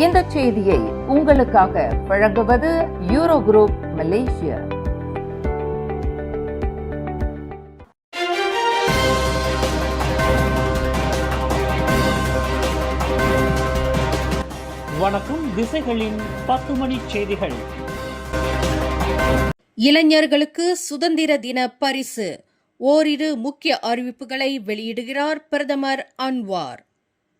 இந்த செய்தியை உங்களுக்காக வழங்குவது யூரோ குரூப் மலேசியா. வணக்கம். திசைகளின் 10 மணி செய்திகள். இளைஞர்களுக்கு சுதந்திர தின பரிசு. ஓரிரு முக்கிய அறிவிப்புகளை வெளியிடுகிறார் பிரதமர் அன்வார்.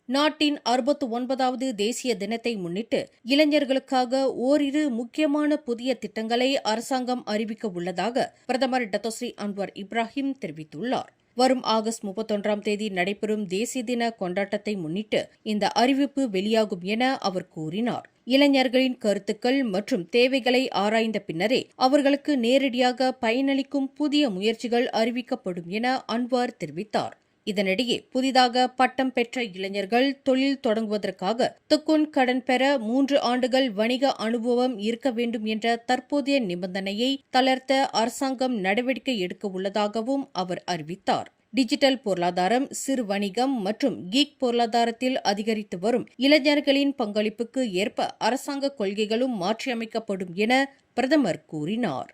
நாட்டின் 69வது தேசிய தினத்தை முன்னிட்டு இளைஞர்களுக்காக ஓரிரு முக்கியமான புதிய திட்டங்களை அரசாங்கம் அறிவிக்க உள்ளதாக பிரதமர் டத்தோஸ்ரீ அன்வார் இப்ராஹிம் தெரிவித்துள்ளார். வரும் ஆகஸ்ட் 31ஆம் தேதி நடைபெறும் தேசிய தின கொண்டாட்டத்தை முன்னிட்டு இந்த அறிவிப்பு வெளியாகும் என அவர் கூறினார். இளைஞர்களின் கருத்துக்கள் மற்றும் தேவைகளை ஆராய்ந்த பின்னரே அவர்களுக்கு நேரடியாக பயனளிக்கும் புதிய முயற்சிகள் அறிவிக்கப்படும் என அன்வார் தெரிவித்தார். இதனிடையே புதிதாக பட்டம் பெற்ற இளைஞர்கள் தொழில் தொடங்குவதற்காக துக்குன் கடன் பெற 3 ஆண்டுகள் வணிக அனுபவம் இருக்க வேண்டும் என்ற தற்போதைய நிபந்தனையை தளர்த்த அரசாங்கம் நடவடிக்கை எடுக்க உள்ளதாகவும் அவர் அறிவித்தார். டிஜிட்டல் பொருளாதாரம், சிறு வணிகம் மற்றும் கீக் பொருளாதாரத்தில் அதிகரித்து வரும் இளைஞர்களின் பங்களிப்புக்கு ஏற்ப அரசாங்க கொள்கைகளும் மாற்றியமைக்கப்படும் என பிரதமர் கூறினார்.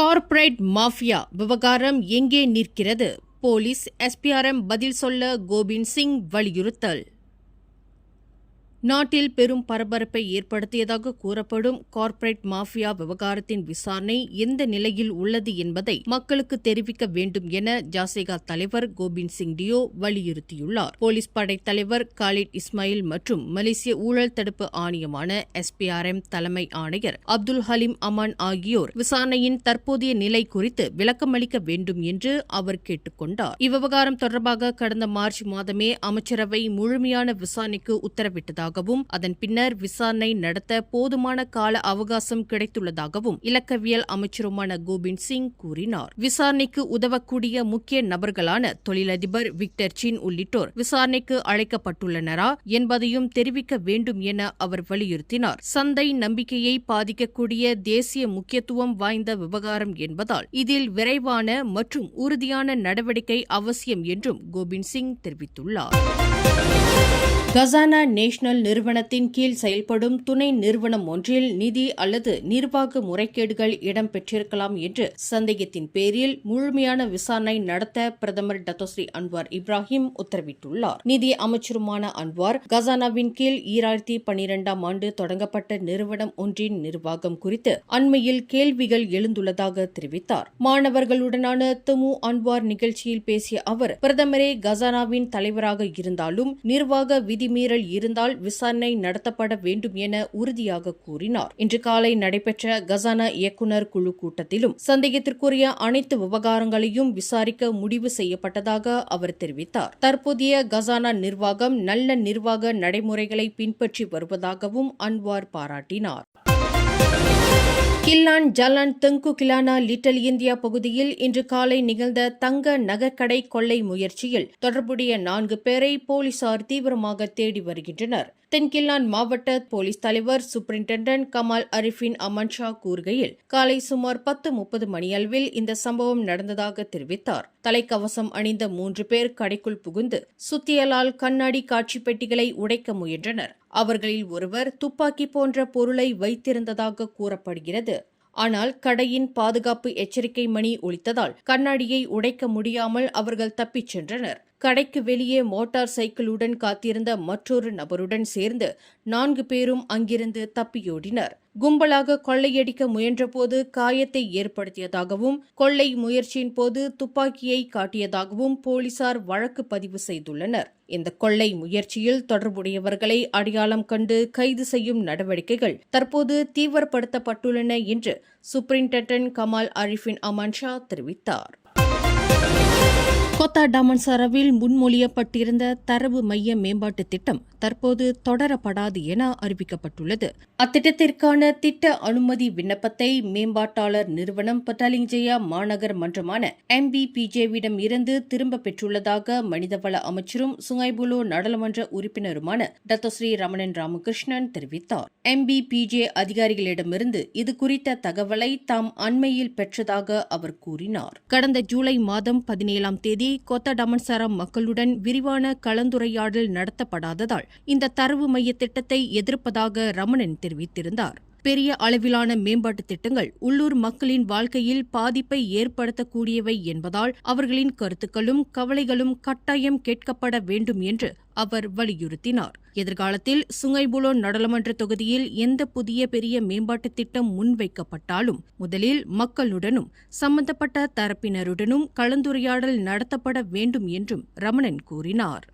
கார்ப்பரேட் மாஃபியா விவகாரம் எங்கே நிற்கிறது? போலீஸ் SPRM பதில் சொல்ல கோபிந்த் சிங் வலியுறுத்தல். நாட்டில் பெரும் பரபரப்பை ஏற்படுத்தியதாக கூறப்படும் கார்ப்பரேட் மாஃபியா விவகாரத்தின் விசாரணை எந்த நிலையில் உள்ளது என்பதை மக்களுக்கு தெரிவிக்க வேண்டும் என ஜாசேகா தலைவர் கோபிந்த் சிங் டியோ வலியுறுத்தியுள்ளார். போலீஸ் படை தலைவர் காலித் இஸ்மாயில் மற்றும் மலேசிய ஊழல் தடுப்பு ஆணையமான SPRM தலைமை ஆணையர் அப்துல் ஹலீம் அமான் ஆகியோர் விசாரணையின் தற்போதைய நிலை குறித்து விளக்கமளிக்க வேண்டும் என்று அவர் கேட்டுக் கொண்டார். இவ்விவகாரம் தொடர்பாக கடந்த மார்ச் மாதமே அமைச்சரவை முழுமையான விசாரணைக்கு உத்தரவிட்டதாக அதன் பின்னர் விசாரணை நடத்த போதுமான கால அவகாசம் கிடைத்துள்ளதாகவும் இலக்கவியல் அமைச்சருமான கோபிந்த் சிங் கூறினார். விசாரணைக்கு உதவக்கூடிய முக்கிய நபர்களான தொழிலதிபர் விக்டர் சின் உள்ளிட்டோர் விசாரணைக்கு அழைக்கப்பட்டுள்ளனரா என்பதையும் தெரிவிக்க வேண்டும் என அவர் வலியுறுத்தினார். சந்தை நம்பிக்கையை பாதிக்கக்கூடிய தேசிய முக்கியத்துவம் வாய்ந்த விவகாரம் என்பதால் இதில் விரைவான மற்றும் உறுதியான நடவடிக்கை அவசியம் என்றும் கோபிந்த் சிங் தெரிவித்துள்ளார். கசானா நேஷனல் நிறுவனத்தின் கீழ் செயல்படும் துணை நிறுவனம் ஒன்றில் நிதி அல்லது நிர்வாக முறைகேடுகள் இடம்பெற்றிருக்கலாம் என்று சந்தேகத்தின் பேரில் முழுமையான விசாரணை நடத்த பிரதமர் டத்தோஸ்ரீ அன்வார் இப்ராஹிம் உத்தரவிட்டுள்ளார். நிதி அமைச்சருமான அன்வார் கசானாவின் கீழ் 2012ஆம் ஆண்டு தொடங்கப்பட்ட நிறுவனம் ஒன்றின் நிர்வாகம் குறித்து அண்மையில் கேள்விகள் எழுந்துள்ளதாக தெரிவித்தார். மாணவர்களுடனான துமு அன்வார் நிகழ்ச்சியில் பேசிய அவர், பிரதமரே கசானாவின் தலைவராக இருந்தாலும் நிர்வாக விதிமீறல் இருந்தால் விசாரணை நடத்தப்பட வேண்டும் என உறுதியாக கூறினார். இன்று காலை நடைபெற்ற கசானா இயக்குநர் குழு கூட்டத்திலும் சந்தேகத்திற்குரிய அனைத்து விவகாரங்களையும் விசாரிக்க முடிவு செய்யப்பட்டதாக அவர் தெரிவித்தார். தற்போதைய கசானா நிர்வாகம் நல்ல நிர்வாக நடைமுறைகளை பின்பற்றி வருவதாகவும் அன்வார் பாராட்டினார். கில்லான் ஜலான் தெங்கு கிலானா லிட்டில் இந்தியா பகுதியில் இன்று காலை நிகழ்ந்த தங்க நகைக்கடை கொள்ளை முயற்சியில் தொடர்புடைய 4 பேரை போலீசார் தீவிரமாக தேடி வருகின்றனர். தென்கில்லான் மாவட்ட போலீஸ் தலைவர் சூப்பரிண்டென்டன்ட் கமால் அரிஃபின் அமன்ஷா கூறுகையில், காலை சுமார் 10:30 மணியளவில் இந்த சம்பவம் நடந்ததாக தெரிவித்தார். தலைக்கவசம் அணிந்த 3 பேர் கடைக்குள் புகுந்து சுத்தியலால் கண்ணாடி காட்சி பெட்டிகளை உடைக்க முயன்றனர். அவர்களில் ஒருவர் துப்பாக்கி போன்ற பொருளை வைத்திருந்ததாக கூறப்படுகிறது. ஆனால் கடையின் பாதுகாப்பு எச்சரிக்கை மணி ஒலித்ததால் கண்ணாடியை உடைக்க முடியாமல் அவர்கள் தப்பிச் சென்றனர். கடைக்கு வெளியே மோட்டார் சைக்கிளுடன் காத்திருந்த மற்றொரு நபருடன் சேர்ந்து 4 பேரும் அங்கிருந்து தப்பியோடினர். கும்பலாக கொள்ளையடிக்க முயன்றபோது காயத்தை ஏற்படுத்தியதாகவும் கொள்ளை முயற்சியின் போது துப்பாக்கியை காட்டியதாகவும் போலீசார் வழக்கு பதிவு செய்துள்ளனர். இந்த கொள்ளை முயற்சியில் தொடர்புடையவர்களை அடையாளம் கண்டு கைது செய்யும் நடவடிக்கைகள் தற்போது தீவிரப்படுத்தப்பட்டுள்ளன என்று சூப்பரிண்டென்டன்ட் கமால் அரிஃபின் அமான்ஷா தெரிவித்தார். கோத்தா டாமன்சாராவில் முன்மொழியப்பட்டிருந்த தரவு மைய மேம்பாட்டு திட்டம் தற்போது தொடரப்படாது என அறிவிக்கப்பட்டுள்ளது. அத்திட்டத்திற்கான திட்ட அனுமதி விண்ணப்பத்தை மேம்பாட்டாளர் நிறுவனம் பட்டாலிங்ஜயா மாநகர் மன்றமான MBPJ-விடம் இருந்து திரும்ப பெற்றுள்ளதாக மனிதவள அமைச்சரும் சுங்கைபுலோ நாடாளுமன்ற உறுப்பினருமான டத்தோஸ்ரீ ரமணன் ராமகிருஷ்ணன் தெரிவித்தார். MBPJ அதிகாரிகளிடமிருந்து இது குறித்த தகவலை தாம் அண்மையில் பெற்றதாக அவர் கூறினார். கடந்த ஜூலை மாதம் 17ஆம் தேதி கோத்தா டாமன்சாரா மக்களுடன் விரிவான கலந்துரையாடல் நடத்தப்படாததால் இந்த தரவு மைய திட்டத்தை எதிர்ப்பதாக ரமணன் தெரிவித்திருந்தார். பெரிய அளவிலான மேம்பாட்டு திட்டங்கள் உள்ளூர் மக்களின் வாழ்க்கையில் பாதிப்பை ஏற்படுத்தக்கூடியவை என்பதால் அவர்களின் கருத்துக்களும் கவலைகளும் கட்டாயம் கேட்கப்பட வேண்டும் என்று அவர் வலியுறுத்தினார். எதிர்காலத்தில் சுங்கைபுலோ நாடாளுமன்ற தொகுதியில் எந்த புதிய பெரிய மேம்பாட்டு திட்டம் முன்வைக்கப்பட்டாலும் முதலில் மக்களுடனும் சம்பந்தப்பட்ட தரப்பினருடனும் கலந்துரையாடல் நடத்தப்பட வேண்டும் என்றும் ரமணன் கூறினார்.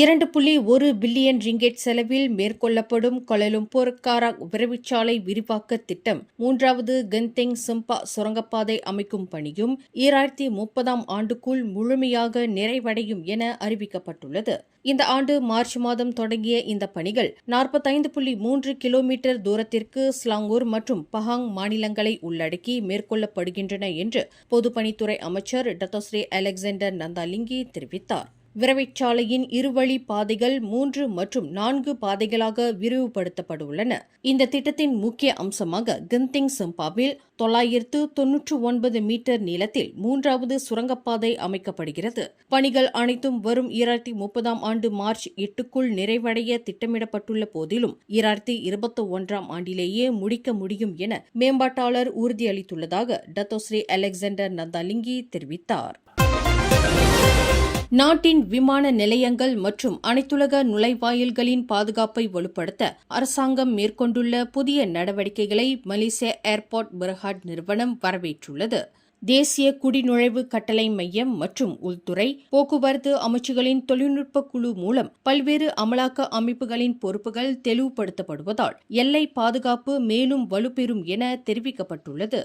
2.1 பில்லியன் ரிங்கெட் செலவில் மேற்கொள்ளப்படும் கோலாலம்பூர் காராக் விரைவுச்சாலை விரிவாக்க திட்டம் 3வது கென்தெங் சிம்பா சுரங்கப்பாதை அமைக்கும் பணியும் 2030ஆம் ஆண்டுக்குள் முழுமையாக நிறைவடையும் என அறிவிக்கப்பட்டுள்ளது. இந்த ஆண்டு மார்ச் மாதம் தொடங்கிய இந்த பணிகள் 45.3 கிலோமீட்டர் தூரத்திற்கு ஸ்லாங்கூர் மற்றும் பஹாங் மாநிலங்களை உள்ளடக்கி மேற்கொள்ளப்படுகின்றன என்று பொதுப்பணித்துறை அமைச்சர் டத்தோஸ்ரீ அலெக்சாண்டர் நந்தாலிங்கி தெரிவித்தார். விரைவுச்சாலையின் இருவழி பாதைகள் 3 மற்றும் 4 பாதைகளாக விரிவுபடுத்தப்பட்டுள்ளன. இந்த திட்டத்தின் முக்கிய அம்சமாக கென்தெங் சிம்பாவில் 999 மீட்டர் நீளத்தில் 3வது சுரங்கப்பாதை அமைக்கப்படுகிறது. பணிகள் அனைத்தும் வரும் 2030ஆம் ஆண்டு மார்ச் 8க்குள் நிறைவடைய திட்டமிடப்பட்டுள்ள போதிலும் 2021ஆம் ஆண்டிலேயே முடிக்க முடியும் என மேம்பாட்டாளர் உறுதியளித்துள்ளதாக டத்தோஸ்ரீ அலெக்சாண்டர் நந்தாலிங்கி தெரிவித்தார். நாட்டின் விமான நிலையங்கள் மற்றும் அனைத்துலக நுழைவாயில்களின் பாதுகாப்பை வலுப்படுத்த அரசாங்கம் மேற்கொண்டுள்ள புதிய நடவடிக்கைகளை மலேசிய ஏர்போர்ட் பெர்ஹாட் நிறுவனம் வரவேற்றுள்ளது. தேசிய குடிநுழைவு கட்டளை மையம் மற்றும் உள்துறை போக்குவரத்து அமைச்சுகளின் தொழில்நுட்ப குழு மூலம் பல்வேறு அமலாக்க அமைப்புகளின் பொறுப்புகள் தெளிவுபடுத்தப்படுவதால் எல்லை பாதுகாப்பு மேலும் வலுப்பெறும் என தெரிவிக்கப்பட்டுள்ளது.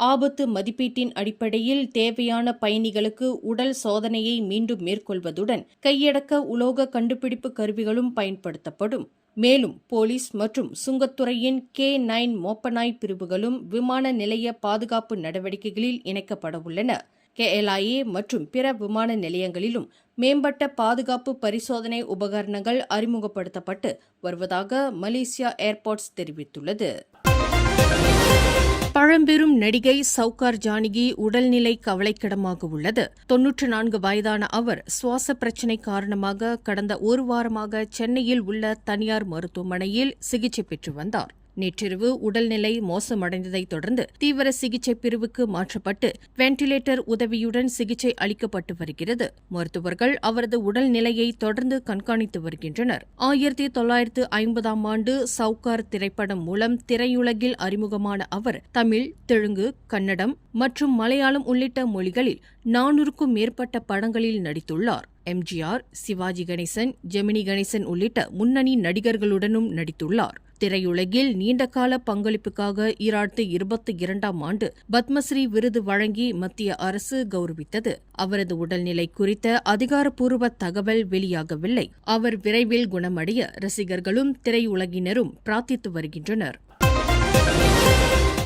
ஆபத்து மதிப்பீட்டின் அடிப்படையில் தேவையான பயணிகளுக்கு உடல் சோதனையை மீண்டும் மேற்கொள்வதுடன் கையடக்க உலோக கண்டுபிடிப்பு கருவிகளும் பயன்படுத்தப்படும். மேலும் போலீஸ் மற்றும் சுங்கத்துறையின் K9 மோப்பநாய் பிரிவுகளும் விமான நிலைய பாதுகாப்பு நடவடிக்கைகளில் இணைக்கப்படவுள்ளன. KLIA மற்றும் பிற விமான நிலையங்களிலும் மேம்பட்ட பாதுகாப்பு பரிசோதனை உபகரணங்கள் அறிமுகப்படுத்தப்பட்டு வருவதாக மலேசியா ஏர்போர்ட்ஸ் தெரிவித்துள்ளது. பழம்பெரும் நடிகை சவுகார் ஜானகி உடல்நிலை கவலைக்கிடமாக உள்ளது. 94 வயதான அவர் சுவாச பிரச்சினை காரணமாக கடந்த ஒரு வாரமாக சென்னையில் உள்ள தனியார் மருத்துவமனையில் சிகிச்சை பெற்று வந்தார். நேற்றிரவு உடல்நிலை மோசமடைந்ததைத் தொடர்ந்து தீவிர சிகிச்சை பிரிவுக்கு மாற்றப்பட்டு வெண்டிலேட்டர் உதவியுடன் சிகிச்சை அளிக்கப்பட்டு வருகிறது. மருத்துவர்கள் அவரது உடல்நிலையை தொடர்ந்து கண்காணித்து வருகின்றனர். 1950ஆம் ஆண்டு சவுகார் திரைப்படம் மூலம் திரையுலகில் அறிமுகமான அவர் தமிழ், தெலுங்கு, கன்னடம் மற்றும் மலையாளம் உள்ளிட்ட மொழிகளில் 400க்கும் மேற்பட்ட படங்களில் நடித்துள்ளார். எம்ஜிஆர், சிவாஜி கணேசன், ஜெமினி கணேசன் உள்ளிட்ட முன்னணி நடிகர்களுடனும் நடித்துள்ளார். திரையுலகில் நீண்டகால பங்களிப்புக்காக 2022ஆம் ஆண்டு பத்மஸ்ரீ விருது வழங்கி மத்திய அரசு கௌரவித்தது. அவரது உடல்நிலை குறித்த அதிகாரப்பூர்வ தகவல் வெளியாகவில்லை. அவர் விரைவில் குணமடைய ரசிகர்களும் திரையுலகினரும் பிரார்த்தித்து வருகின்றனர்.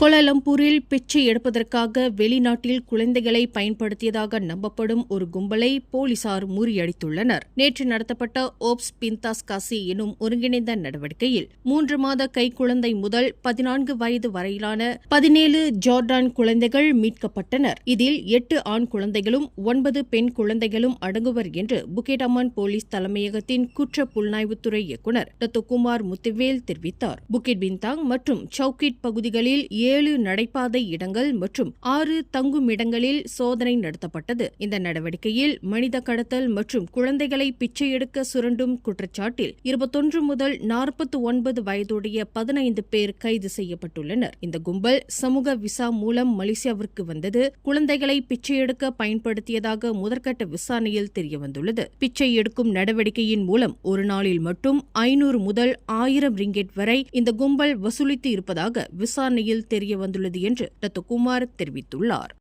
கோலாலம்பூரில் பிச்சை எடுப்பதற்காக வெளிநாட்டில் குழந்தைகளை பயன்படுத்தியதாக நம்பப்படும் ஒரு கும்பலை போலீசார் முறியடித்துள்ளனர். நேற்று நடத்தப்பட்ட ஓப்ஸ் பிந்தாஸ் காசி எனும் ஒருங்கிணைந்த நடவடிக்கையில் 3 மாத கைக்குழந்தை முதல் 14 வயது வரையிலான 17 ஜோர்டான் குழந்தைகள் மீட்கப்பட்டனர். இதில் 8 ஆண் குழந்தைகளும் 9 பெண் குழந்தைகளும் அடங்குவர் என்று புக்கெட் போலீஸ் தலைமையகத்தின் குற்ற புலனாய்வுத்துறை இயக்குநர் டத்துகுமார் முத்துவேல் தெரிவித்தார். புக்கெட் பிந்தாங் மற்றும் சவுக்கிட் பகுதிகளில் 7 நடைபாதை இடங்கள் மற்றும் 6 தங்கும் இடங்களில் சோதனை நடத்தப்பட்டது. இந்த நடவடிக்கையில் மனித கடத்தல் மற்றும் குழந்தைகளை பிச்சை எடுக்க சுரண்டும் குற்றச்சாட்டில் 21 முதல் 49 வயதுடைய 15 பேர் கைது செய்யப்பட்டுள்ளனர். இந்த கும்பல் சமூக விசா மூலம் மலேசியாவிற்கு வந்தது. குழந்தைகளை பிச்சை எடுக்க பயன்படுத்தியதாக முதற்கட்ட விசாரணையில் தெரியவந்துள்ளது. பிச்சை எடுக்கும் நடவடிக்கையின் மூலம் ஒரு நாளில் மட்டும் 500 முதல் 1000 ரிங்கெட் வரை இந்த கும்பல் வசூலித்து இருப்பதாக விசாரணையில் தெரியவந்துள்ளது என்று டத்துகுமார் தெரிவித்துள்ளார்.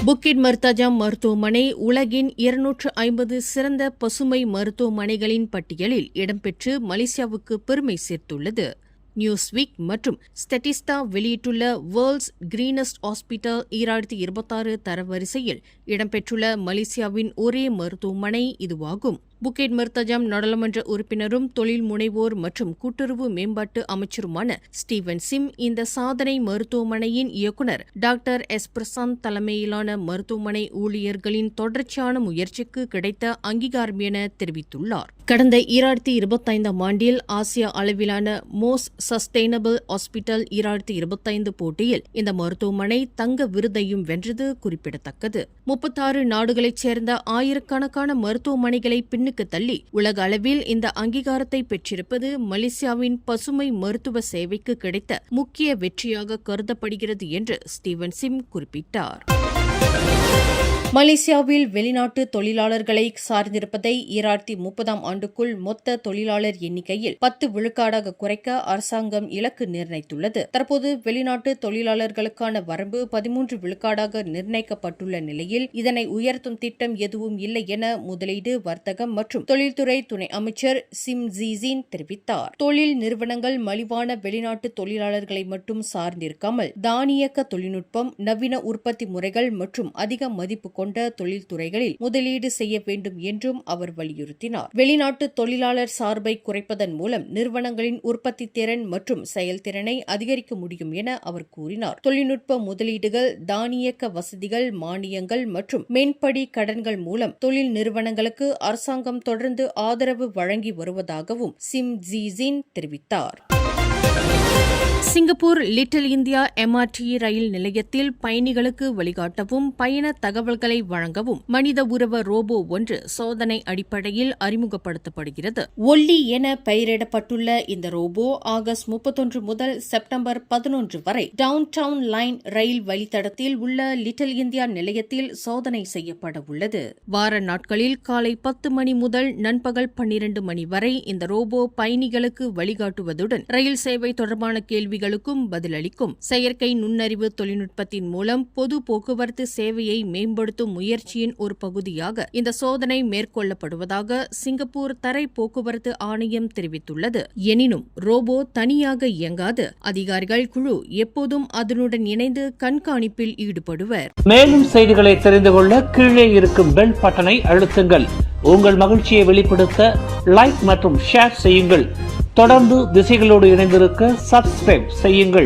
புக்கிட் மர்தாஜாம் மருத்துவமனை உலகின் 250 சிறந்த பசுமை மருத்துவமனைகளின் பட்டியலில் இடம்பெற்று மலேசியாவுக்கு பெருமை சேர்த்துள்ளது. நியூஸ்வீக் மற்றும் ஸ்டெட்டிஸ்டா வெளியிட்டுள்ள வேர்ல்ட்ஸ் கிரீனஸ்ட் ஹாஸ்பிட்டல் 2026 தரவரிசையில் இடம்பெற்றுள்ள மலேசியாவின் ஒரே மருத்துவமனை இதுவாகும். புக்கெட் மிர்தஜம் நாடாளுமன்ற உறுப்பினரும் தொழில் முனைவோர் மற்றும் கூட்டுறவு மேம்பாட்டு அமைச்சருமான ஸ்டீவன் சிம் இந்த சாதனை மருத்துவமனையின் இயக்குநர் டாக்டர் எஸ் பிரசாந்த் தலைமையிலான மருத்துவமனை ஊழியர்களின் தொடர்ச்சியான முயற்சிக்கு கிடைத்த அங்கீகாரம் என தெரிவித்துள்ளார். கடந்த 2025 ஆண்டில் ஆசிய அளவிலான மோஸ்ட் சஸ்டைனபிள் ஹாஸ்பிட்டல் 2025 போட்டியில் இந்த மருத்துவமனை தங்க விருதையும் வென்றது குறிப்பிடத்தக்கது. 36 நாடுகளைச் சேர்ந்த ஆயிரக்கணக்கான மருத்துவமனைகளை பின்னுக்கு தள்ளி உலக அளவில் இந்த அங்கீகாரத்தை பெற்றிருப்பது மலேசியாவின் பசுமை மருத்துவ சேவைக்கு கிடைத்த முக்கிய வெற்றியாக கருதப்படுகிறது என்று ஸ்டீவன் சிம் குறிப்பிட்டார். மலேசியாவில் வெளிநாட்டு தொழிலாளர்களை சார்ந்திருப்பதை 2030 ஆண்டுக்குள் மொத்த தொழிலாளர் எண்ணிக்கையில் 10 விழுக்காடாக குறைக்க அரசாங்கம் இலக்கு நிர்ணயித்துள்ளது. தற்போது வெளிநாட்டு தொழிலாளர்களுக்கான வரம்பு 13 விழுக்காடாக நிர்ணயிக்கப்பட்டுள்ள நிலையில் இதனை உயர்த்தும் திட்டம் எதுவும் இல்லை என முதலீடு, வர்த்தகம் மற்றும் தொழில்துறை துணை அமைச்சர் சிம் ஜீசின் தெரிவித்தார். தொழில் நிறுவனங்கள் மலிவான வெளிநாட்டு தொழிலாளர்களை மட்டும் சார்ந்திருக்காமல் தானியக்க தொழில்நுட்பம், நவீன உற்பத்தி முறைகள் மற்றும் அதிக மதிப்பு கொண்ட தொழில்துறைகளில் முதலீடு செய்ய வேண்டும் என்றும் அவர் வலியுறுத்தினார். வெளிநாட்டு தொழிலாளர் சார்பை குறைப்பதன் மூலம் நிறுவனங்களின் உற்பத்தி திறன் மற்றும் செயல்திறனை அதிகரிக்க முடியும் என அவர் கூறினார். தொழில்நுட்ப முதலீடுகள், தானியக்க வசதிகள், மானியங்கள் மற்றும் மென்படி கடன்கள் மூலம் தொழில் நிறுவனங்களுக்கு அரசாங்கம் தொடர்ந்து ஆதரவு வழங்கி வருவதாகவும் சிம் ஜீசின் தெரிவித்தார். சிங்கப்பூர் லிட்டில் இந்தியா MRT ரயில் நிலையத்தில் பயணிகளுக்கு வழிகாட்டவும் பயண தகவல்களை வழங்கவும் மனித உருவ ரோபோ ஒன்று சோதனை அடிப்படையில் அறிமுகப்படுத்தப்படுகிறது. ஒல்லி என பெயரிடப்பட்டுள்ள இந்த ரோபோ ஆகஸ்ட் 31 முதல் செப்டம்பர் 11 வரை டவுன் டவுன் லைன் ரயில் வழித்தடத்தில் உள்ள லிட்டில் இந்தியா நிலையத்தில் சோதனை செய்யப்பட உள்ளது. வார நாட்களில் காலை 10 மணி முதல் நண்பகல் 12 மணி வரை இந்த ரோபோ பயணிகளுக்கு வழிகாட்டுவதுடன் ரயில் சேவை தொடர்பான கேள்விகளுக்கும் பதிலளிக்கும். செயற்கை நுண்ணறிவு தொழில்நுட்பத்தின் மூலம் பொது போக்குவரத்து சேவையை மேம்படுத்தும் முயற்சியின் ஒரு பகுதியாக இந்த சோதனை மேற்கொள்ளப்படுவதாக சிங்கப்பூர் தரை போக்குவரத்து ஆணையம் தெரிவித்துள்ளது. எனினும் ரோபோ தனியாக இயங்காது. அதிகாரிகள் குழு எப்போதும் அதனுடன் இணைந்து கண்காணிப்பில் ஈடுபடுவர். மேலும் செய்திகளை தெரிந்து கொள்ள கீழே இருக்கும் பெல் பட்டனை அழுத்துங்கள். உங்கள் மகிழ்ச்சியை வெளிப்படுத்த லைக் மற்றும் ஷேர் செய்யுங்கள். தொடர்ந்து திசைகளோடு இணைந்திருக்க சப்ஸ்கிரைப் செய்யுங்கள்.